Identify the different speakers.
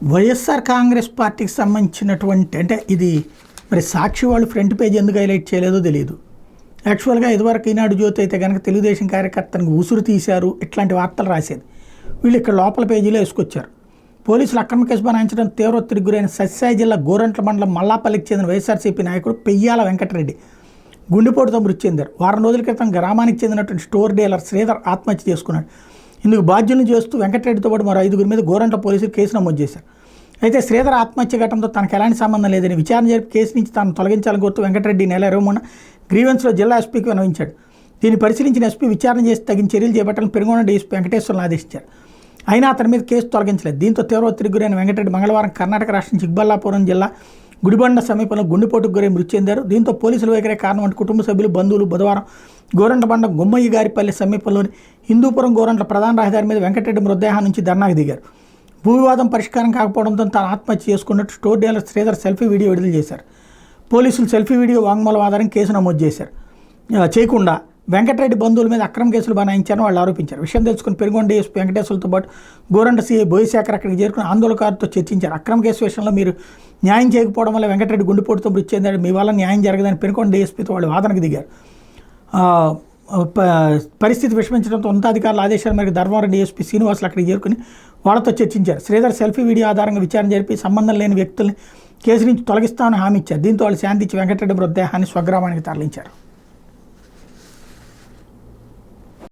Speaker 1: వైఎస్ఆర్ కాంగ్రెస్ పార్టీకి సంబంధించినటువంటి అంటే ఇది మరి సాక్షి వాళ్ళు ఫ్రంట్ పేజ్ ఎందుకు హైలైట్ చేయలేదో తెలియదు. యాక్చువల్గా ఇదివరకు ఈనాడు జ్యోతి అయితే కనుక తెలుగుదేశం కార్యకర్తనికి ఉసురు తీశారు ఇట్లాంటి వార్తలు రాసేది. వీళ్ళు ఇక్కడ లోపల పేజీలో వేసుకొచ్చారు. పోలీసులు అక్రమ కేసు బనాయించడం తీవ్ర ఒత్తిడికి గురైన సత్యసాయి జిల్లా గోరంట్ల మండలం మల్లాపల్లికి చెందిన వైఎస్ఆర్సీపీ నాయకుడు పెయ్యాల వెంకటరెడ్డి గుండెపోటుతో మృతి చెందారు. వారం రోజుల క్రితం గ్రామానికి చెందినటువంటి స్టోర్ డీలర్ శ్రీధర్ ఆత్మహత్య చేసుకున్నాడు. ఇందుకు బాధ్యులను చేస్తూ వెంకటరెడ్డితో పాటు మరో 5గురి మీద గోరంట్ల పోలీసులు కేసు నమోదు చేశారు. అయితే శ్రీధర్ ఆత్మహత్య ఘటనతో తనకు ఎలాంటి సంబంధం లేదని విచారణ జరిపి కేసు నుంచి తాను తొలగించాలని కోరుతూ వెంకటరెడ్డి నెల 23న గ్రీవెన్స్లో జిల్లా ఎస్పీకి విన్నవించాడు. దీన్ని పరిశీలించిన ఎస్పీ విచారణ చేసి తగిన చర్యలు చేపట్టాలని పెనుగొండ డీఎస్పీ వెంకటేశ్వర్లను ఆదేశించారు. అయినా అతని మీద కేసు తొలగించలేదు. దీంతో తీవ్ర ఒత్తిడికి గురైన వెంకటరెడ్డి మంగళవారం కర్ణాటక రాష్ట్రం చిక్బల్లాపురం జిల్లా గుడిబండ సమీపంలో గుండెపోటుకు గురై మృతి చెందారు. దీంతో పోలీసులు వైఖరే కారణం అంటూ కుటుంబ సభ్యులు బంధువులు బుధవారం గోరంట్ల గుమ్మయ్య గారిపల్లి సమీపంలోని హిందూపురం గోరంట్ల ప్రధాన రహదారి మీద వెంకటరెడ్డి మృతదేహం నుంచి ధర్నాకు దిగారు. భూ వివాదం పరిష్కారం కాకపోవడంతో తాను ఆత్మహత్య చేసుకున్నట్టు store dealer Sridhar selfie video విడుదల చేశారు. పోలీసులు సెల్ఫీ వీడియో వాంగ్మూలం ఆధారంగా కేసు నమోదు చేయకుండా వెంకటరెడ్డి బంధువుల మీద అక్రమ కేసులు బనాయించారని వాళ్ళు ఆరోపించారు. విషయం తెలుసుకుని పెనుగొండ డీఎస్పీ వెంకటేశ్వర్లతో పాటు గోరంట్ల సీఐ బోయిశేఖర్ అక్కడికి చేరుకుని ఆందోళనకారులతో చర్చించారు. అక్రమ కేసు విషయంలో మీరు న్యాయం చేయకపోవడం వల్ల వెంకటరెడ్డి గుండెపోటుతో మృతి చెందాడు, మీ వల్ల న్యాయం జరగదని పెనుగొండ డీఎస్పీతో వాళ్ళు వాదనకు దిగారు. పరిస్థితి విషమించడంతో ఉన్నతాధికారుల ఆదేశాల మేరకు ధర్మవరం డీఎస్పీ శ్రీనివాసులు అక్కడికి చేరుకుని వాళ్ళతో చర్చించారు. శ్రీధర్ సెల్ఫీ వీడియో ఆధారంగా విచారణ జరిపి సంబంధం లేని వ్యక్తుల్ని కేసు నుంచి తొలగిస్తామని హామీ ఇచ్చారు. దీంతో వాళ్ళు శాంతించి వెంకటరెడ్డి మృతదేహాన్ని స్వగ్రామానికి తరలించారు.